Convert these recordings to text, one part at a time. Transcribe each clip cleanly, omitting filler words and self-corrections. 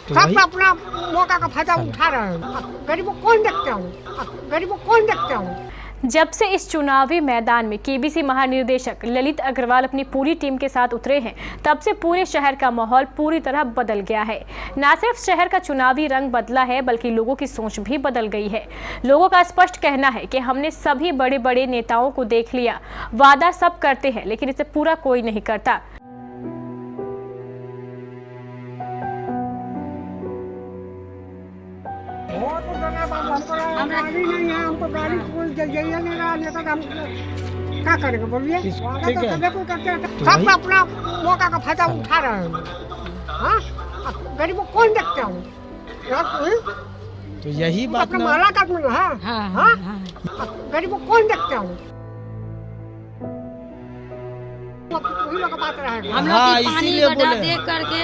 सब अपना मौका का फायदा उठा रहे हैं। गरीबों को कौन देखता है, गरीबों को कौन देखता है। जब से इस चुनावी मैदान में केबीसी महानिर्देशक ललित अग्रवाल अपनी पूरी टीम के साथ उतरे हैं, तब से पूरे शहर का माहौल पूरी तरह बदल गया है। न सिर्फ शहर का चुनावी रंग बदला है, बल्कि लोगों की सोच भी बदल गई है। लोगों का स्पष्ट कहना है कि हमने सभी बड़े बड़े नेताओं को देख लिया, वादा सब करते हैं लेकिन इसे पूरा कोई नहीं करता। हम गाड़ी नहीं है, हमको गाड़ी कोई जरिया नहीं रहा, नेता हम क्या करेंगे बोलिए। सब अपना मौका का फायदा उठा रहे हैं। हाँ, गरीबों को कौन देखता है। तो यही बात अपना माला का है। गरीबों को कौन देखता है। हम लोग की पानी गड्ढा देख करके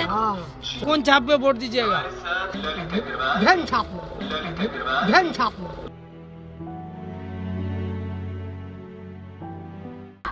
कौन छाप पे वोट दीजिएगा? धन छाप लो।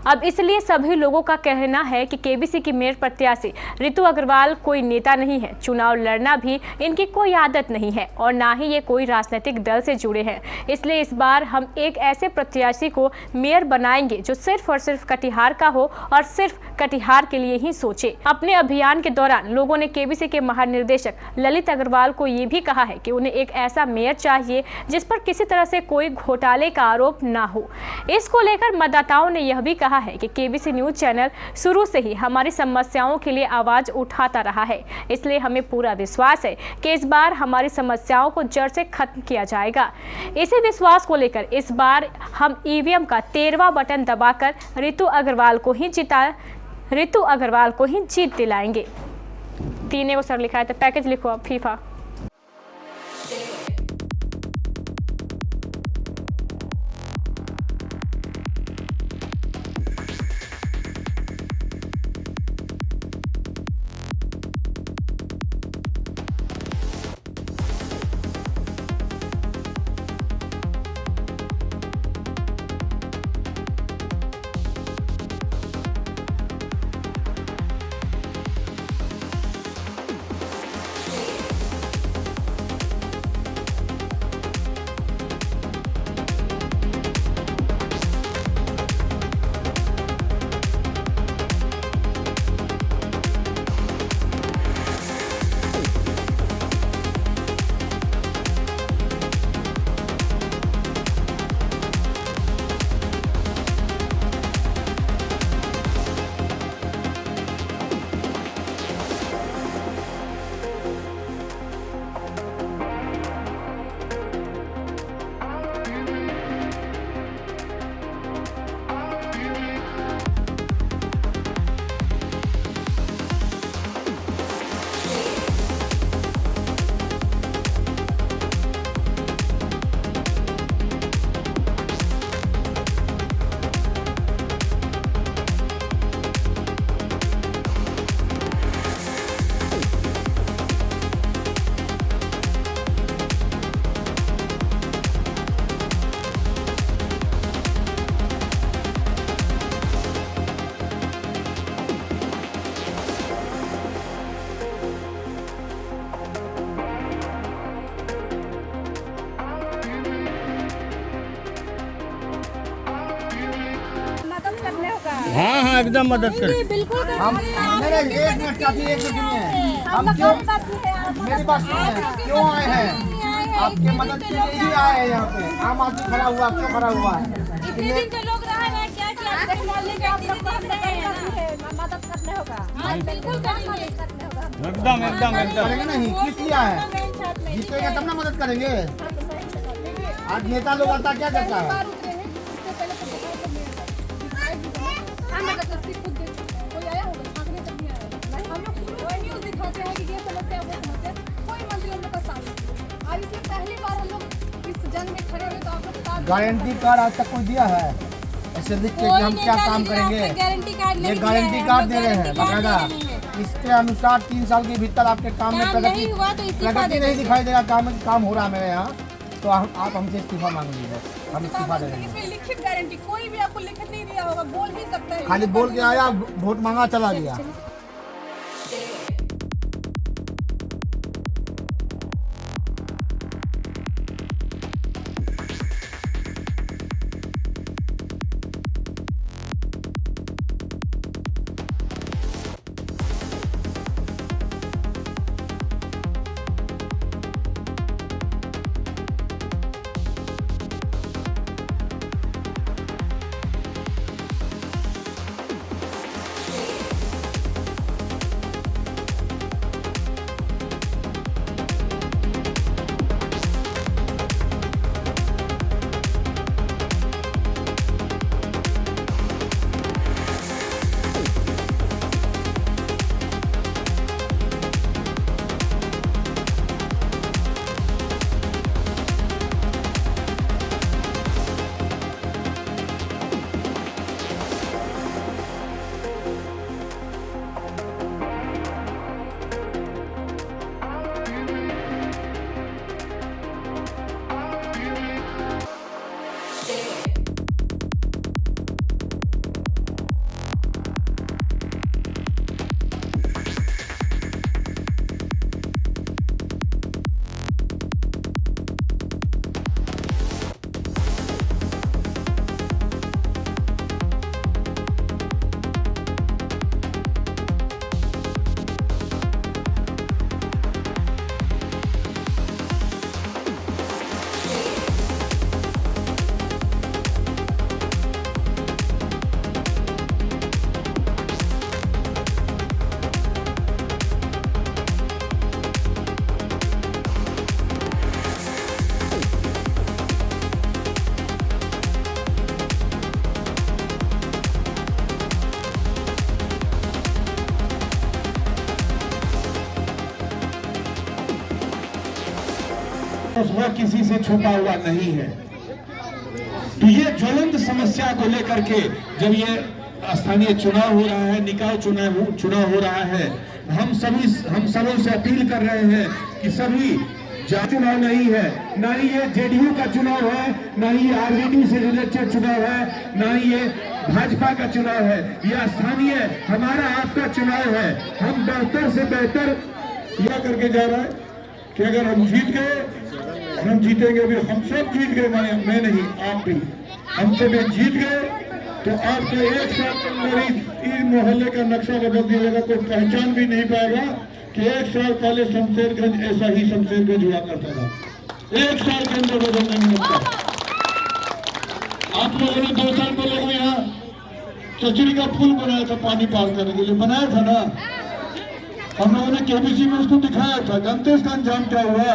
अब इसलिए सभी लोगों का कहना है कि केबीसी की मेयर प्रत्याशी ऋतु अग्रवाल कोई नेता नहीं है, चुनाव लड़ना भी इनकी कोई आदत नहीं है और ना ही ये कोई राजनीतिक दल से जुड़े हैं। इसलिए इस बार हम एक ऐसे प्रत्याशी को मेयर बनाएंगे जो सिर्फ और सिर्फ कटिहार का हो और सिर्फ कटिहार के लिए ही सोचे। अपने अभियान के दौरान लोगों ने केबीसी के महानिर्देशक ललित अग्रवाल को ये भी कहा है कि उन्हें एक ऐसा मेयर चाहिए जिस पर किसी तरह से कोई घोटाले का आरोप ना हो। इसको लेकर मतदाताओं ने यह भी कहा है कि केबीसी न्यूज चैनल शुरू से ही हमारी समस्याओं के लिए आवाज उठाता रहा है, इसलिए हमें पूरा विश्वास है कि इस बार हमारी समस्याओं को जड़ से खत्म किया जाएगा। इसी विश्वास को लेकर इस बार हम ईवीएम का 13वां बटन दबाकर ऋतु अग्रवाल को ही जीत दिलाएंगे। 3 को सर लिखा है तो पैकेज लिखो अब फीफा। हाँ हाँ एकदम मदद करें। बिल्कुल हम मेरे एक मिनट काफी एक मिनट सुनिए। हम क्यों मेरी बात सुनिए, क्यों आए हैं? आपके मदद के लिए ही आए हैं। यहाँ पे आम आदमी खड़ा हुआ, क्यों खड़ा हुआ है? इतने दिन से लोग रहे हैं, क्या क्या मदद करने होगा। बिल्कुल एकदम एकदम एकदम करेंगे नहीं, किस लिए आए? जीतेंगे तब ना मदद करेंगे। आज नेता लोग आता क्या करता है? गारंटी कार्ड आज तक कोई दिया है? ऐसे लिख के कि हम क्या काम करेंगे? ये गारंटी कार्ड दे रहे हैं बाकायदा। इसके अनुसार 3 साल के भीतर आपके काम में प्रगति नहीं दिखाई दे रहा, काम हो रहा है मेरे यहाँ, तो आप हमसे इस्तीफा मांग लीजिए, हम इस्तीफा दे देंगे। लिखित गारंटी कोई भी आपको लिखित नहीं दिया होगा, बोल भी सकता है। खाली बोल के आया, वोट मांगा, चला गया। वह किसी से छुपा हुआ नहीं है। तो ये ज्वलंत समस्या को लेकर के जब ये स्थानीय चुनाव हो रहा है, निकाय चुनाव हो रहा है, हम सबों से अपील कर रहे हैं कि सभी चुनाव नहीं है, ना ही ये जेडीयू का चुनाव है, ना ही ये आरजेडी से रिलेटेड चुनाव है, ना ही ये भाजपा का चुनाव है, यह स्थानीय हमारा आपका चुनाव है। हम बेहतर से बेहतर यह करके जा रहा है कि अगर हम जीत गए, हम जीतेंगे भी, हम सब जीत गए, मैं नहीं आप भी, हम सब जीत गए तो आपको एक साथ मेरी मोहल्ले का नक्शा बदल दिया जाएगा, कोई पहचान भी नहीं पाएगा कि 1 साल पहले शमशेरगंज ऐसा ही शमशेरगंज हुआ करता था। 1 साल के अंदर बदल नहीं लगता। आप लोगों ने 2 साल पहले यहाँ चचरी का पुल बनाया था, पानी पार करने के लिए बनाया था ना, हम लोगों ने केबीसी में उसको दिखाया था। जानते हैं इसका अंजाम क्या हुआ?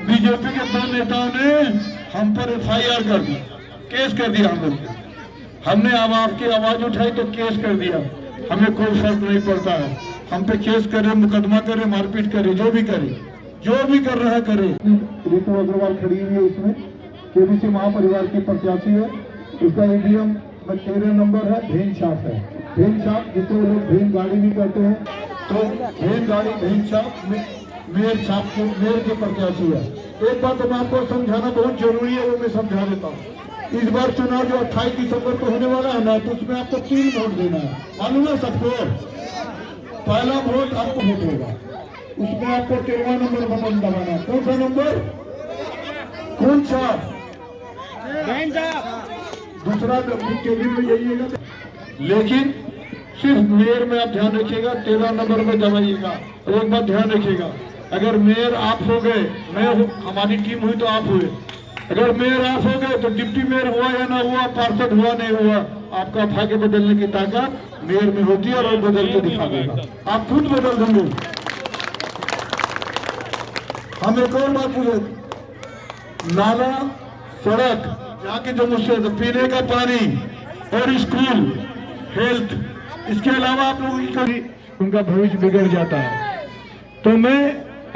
बीजेपी के 2 नेताओं ने हम पर FIR कर दी, केस कर दिया हम लोग। हमने अब आपकी आवाज उठाई तो केस कर दिया, हमें कोई फर्क नहीं पड़ता है, हम पे केस करे, मुकदमा करे, मारपीट करे, जो भी कर रहा है करे। रितु अग्रवाल खड़ी हुई है, इसमें केबीसी महापरिवार की प्रत्याशी है, उसका ईवीएम में 13 नंबर है, भेन छाप है। भेन छाप जिसको लोग भेन गाड़ी भी कहते हैं, तो भेन गाड़ी भेन छाप मेयर छाप के मेयर के प्रत्याशी है। एक बात तो मैं आपको समझाना बहुत जरूरी है, वो मैं समझा देता हूँ। इस बार चुनाव जो 28 दिसंबर को होने वाला है ना, तो उसमें आपको 3 वोट देना है, मालूम है सबको। पहला वोट आपको वोट होगा, उसमें आपको 13वां नंबर बटन दबाना है। कौन सा नंबर? कौन सा? दूसरा केबिन में जाइएगा, लेकिन सिर्फ मेयर में आप ध्यान रखिएगा, 13 नंबर में दबाइएगा। और एक बात ध्यान रखिएगा, अगर मेयर आप हो गए, मैं हमारी टीम हुई तो आप हुए, अगर मेयर आप हो गए तो डिप्टी मेयर हुआ या ना हुआ, पार्षद हुआ नहीं हुआ, आपका भाग्य बदलने की ताकत मेयर में होती है और वो बदल के दिखा देगा, आप खुद बदल देंगे। हम एक और बात पूछे, नाला, सड़क, यहाँ की जो मुश्किल है, पीने का पानी और स्कूल, हेल्थ, इसके अलावा आप लोगों की उनका भविष्य बिगड़ जाता है। तो मैं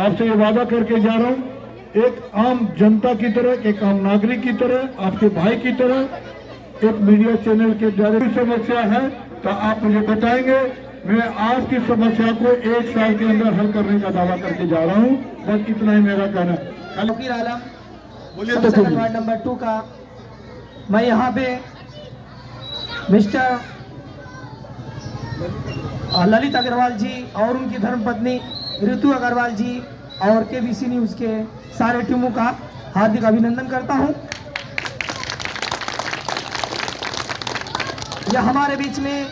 आपसे ये वादा करके जा रहा हूँ, एक आम जनता की तरह, एक आम नागरिक की तरह, आपके भाई की तरह, एक मीडिया चैनल के द्वारा समस्या है तो आप मुझे बताएंगे, मैं आपकी समस्या को 1 साल के अंदर हल करने का दावा करके जा रहा हूँ। बस इतना ही मेरा कहना है। फकीर आलम, वार्ड नंबर 2 का मैं यहाँ पे मिस्टर ललित अग्रवाल जी और उनकी धर्मपत्नी ऋतु अग्रवाल जी और केबीसी न्यूज के सारे टीमों का हार्दिक अभिनंदन करता हूं। यह हमारे बीच में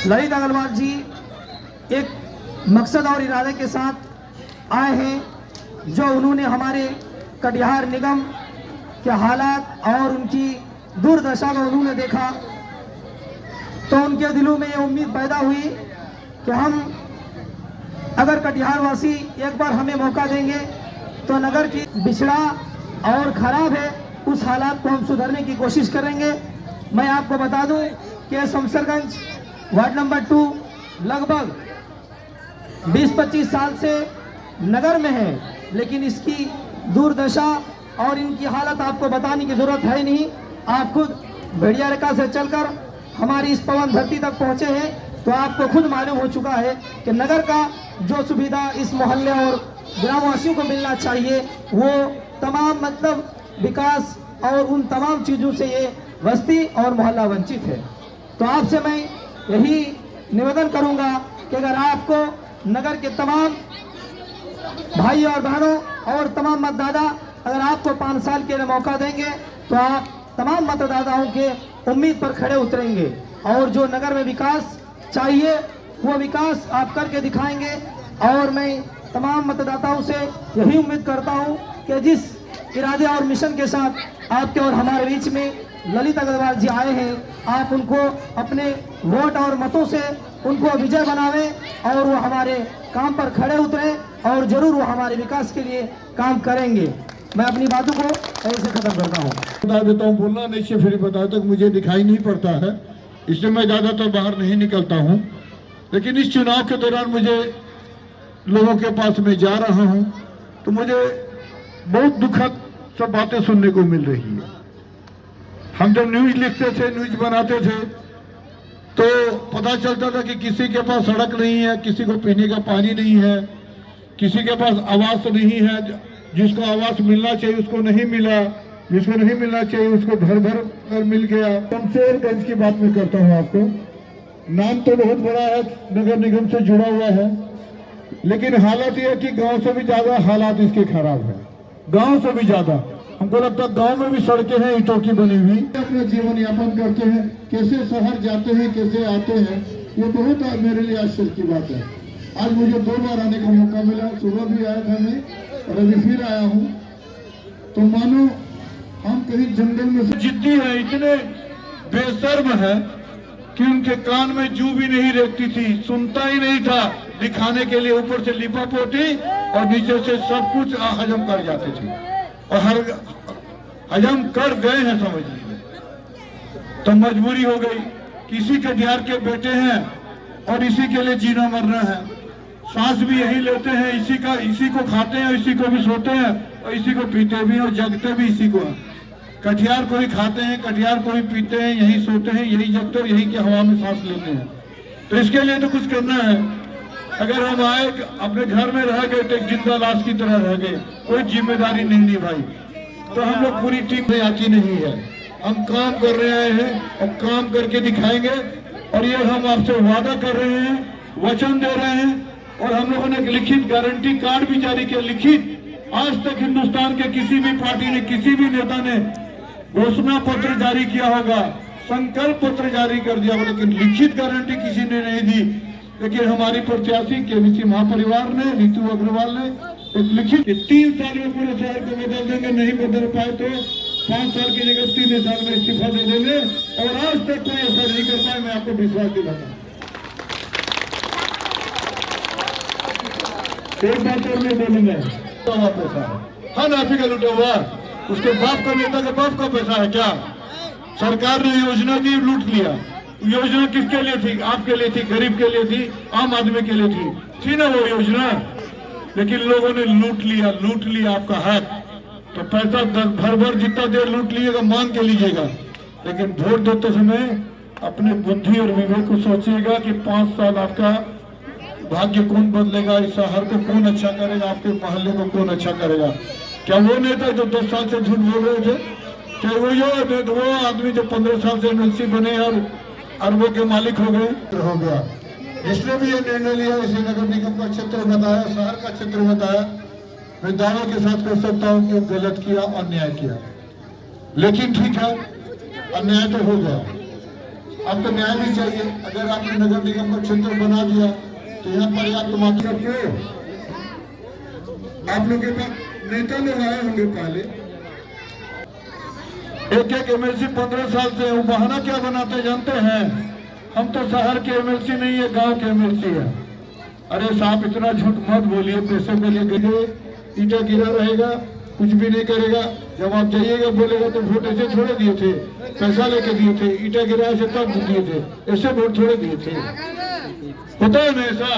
ललित अग्रवाल जी एक मकसद और इरादे के साथ आए हैं, जो उन्होंने हमारे कटिहार निगम के हालात और उनकी दुर्दशा को उन्होंने देखा, तो उनके दिलों में ये उम्मीद पैदा हुई कि हम अगर कटिहार वासी एक बार हमें मौका देंगे तो नगर की बिछड़ा और खराब है उस हालात को हम सुधारने की कोशिश करेंगे। मैं आपको बता दूं कि शमशेरगंज वार्ड नंबर 2 लगभग 20-25 साल से नगर में है, लेकिन इसकी दुर्दशा और इनकी हालत आपको बताने की जरूरत है नहीं। आप खुद भेड़िया रेखा से चलकर हमारी इस पवन धरती तक पहुंचे हैं तो आपको खुद मालूम हो चुका है कि नगर का जो सुविधा इस मोहल्ले और ग्रामवासियों को मिलना चाहिए, वो तमाम मतलब विकास और उन तमाम चीज़ों से ये बस्ती और मोहल्ला वंचित है। तो आपसे मैं यही निवेदन करूंगा कि अगर आपको नगर के तमाम भाई और बहनों और तमाम मतदाता अगर आपको 5 साल के लिए मौका देंगे तो आप तमाम मतदाताओं के उम्मीद पर खड़े उतरेंगे और जो नगर में विकास चाहिए वो विकास आप करके दिखाएंगे। और मैं तमाम मतदाताओं से यही उम्मीद करता हूं कि जिस इरादे और मिशन के साथ आपके और हमारे बीच में ललित अग्रवाल जी आए हैं, आप उनको अपने वोट और मतों से उनको विजय बनावें और वो हमारे काम पर खड़े उतरें और जरूर वो हमारे विकास के लिए काम करेंगे। मैं अपनी बातों को ऐसे खत्म करता हूँ। बता देता हूँ, बोलना नहीं से फिर बता तक मुझे दिखाई नहीं पड़ता है, इसलिए मैं ज़्यादातर बाहर नहीं निकलता हूँ। लेकिन इस चुनाव के दौरान मुझे लोगों के पास में जा रहा हूँ तो मुझे बहुत दुखद सब बातें सुनने को मिल रही है। हम जब न्यूज लिखते थे, न्यूज बनाते थे, तो पता चलता था कि किसी के पास सड़क नहीं है, किसी को पीने का पानी नहीं है, किसी के पास आवास नहीं है, जिसको आवास मिलना चाहिए उसको नहीं मिला, जिसको नहीं मिलना चाहिए उसको घर भर कर मिल गया। शमशेरगंज की बात मैं करता हूँ आपको। नाम तो बहुत बड़ा है, नगर निगम से जुड़ा हुआ है, लेकिन हालत यह है कि गांव से भी ज्यादा हालात इसके खराब है। गांव से भी ज्यादा हमको लगता है गांव में भी सड़कें हैं ईंटों की बनी हुई। अपना जीवन यापन करते हैं, कैसे शहर जाते हैं, कैसे आते हैं, ये बहुत मेरे लिए आश्चर्य की बात है। आज मुझे 2 बार आने का मौका मिला, सुबह भी आया था मैं और अभी फिर आया हूँ। तो मानो हम कहीं जंगल में से जिद्दी है, इतने बेशर्म है कि उनके कान में जू भी नहीं रहती थी, सुनता ही नहीं था। दिखाने के लिए ऊपर से लिपा पोती और नीचे से सब कुछ हजम कर जाते थे, और हर हजम कर गए हैं समझ लीजिए। तो मजबूरी हो गई, किसी के बिहार के बेटे हैं और इसी के लिए जीना मरना है। सांस भी यही लेते हैं, इसी को खाते हैं, इसी को भी सोते हैं, और इसी को पीते भी और जगते भी इसी को हैं। कटियार को ही खाते हैं, कटियार को ही पीते हैं, यही सोते हैं, यही जगते हैं, यही की हवा में सांस लेते हैं। तो इसके लिए तो कुछ करना है। अगर हम आए अपने घर में रह गए तो एक जिंदा लाश की तरह रह गए, कोई जिम्मेदारी नहीं निभाई, तो हम लोग पूरी टीम में आती नहीं है। हम काम कर रहे हैं और काम करके दिखाएंगे, और ये हम आपसे वादा कर रहे हैं, वचन दे रहे हैं, और हम लोगों ने एक लिखित गारंटी कार्ड भी जारी किया। लिखित आज तक हिंदुस्तान के किसी भी पार्टी ने, किसी भी नेता ने घोषणा पत्र जारी किया होगा, संकल्प पत्र जारी कर दिया, लेकिन लिखित गारंटी किसी ने नहीं दी। लेकिन हमारी प्रत्याशी केबीसी महापरिवार ने, रितु अग्रवाल ने एक लिखित 3 साल में पूरे शहर को बदल देंगे, नहीं बदल पाए तो 5 साल की जगह 3 साल में इस्तीफा दे देंगे, और आज तक कोई ऐसा नहीं कर पाए। मैं आपको विश्वास दिलाता हूँ। एक बात और मैं बोलूंगा, पैसा है नाफी का लूटा हुआ, उसके बाप का, नेता के बाप का पैसा है क्या? सरकार ने योजना दी, लूट लिया। योजना किसके लिए थी? आपके लिए थी, गरीब के लिए थी, आम आदमी के लिए थी ना वो योजना, लेकिन लोगों ने लूट लिया आपका हक। तो पैसा भर जितना देर लूट लीजिएगा, मांग के लीजिएगा, लेकिन वोट देते समय अपने बुद्धि और विवेक को सोचिएगा कि 5 साल आपका भाग्य कौन बदलेगा, इस शहर को कौन अच्छा करेगा, आपके मोहल्ले को कौन अच्छा करेगा। क्या वो नेता जो 10 साल से झूठ बोल रहे थे, क्या वो आदमी जो 15 साल से एमएलसी बने और अरबों के मालिक हो गया। इसने भी ये निर्णय लिया, इसे नगर निगम का क्षेत्र बताया, शहर का क्षेत्र बताया। मैं दावे के साथ कह सकता हूँ कि वो गलत किया, अन्याय किया, लेकिन ठीक है, अन्याय तो हो गया, अब तो न्याय भी चाहिए। अगर आपने नगर निगम का क्षेत्र बना दिया तो यहाँ पर्याप्त मात्रा क्यों? आप लोग के पास नेता लोग आए होंगे पहले, एक एमएलसी 15 साल से, वो बहाना क्या बनाते जानते हैं? हम तो शहर के एमएलसी नहीं है, गांव के एमएलसी है। अरे साहब, इतना झूठ मत बोलिए, पैसे के लिए गिरे, ईटा गिरा रहेगा, कुछ भी नहीं करेगा। जब आप जाइएगा बोलेगा तो वोट ऐसे थोड़े दिए थे, पैसा लेके दिए थे, ईटा गिरा से तब दिए थे, ऐसे वोट थोड़े दिए थे। होता है ना ऐसा?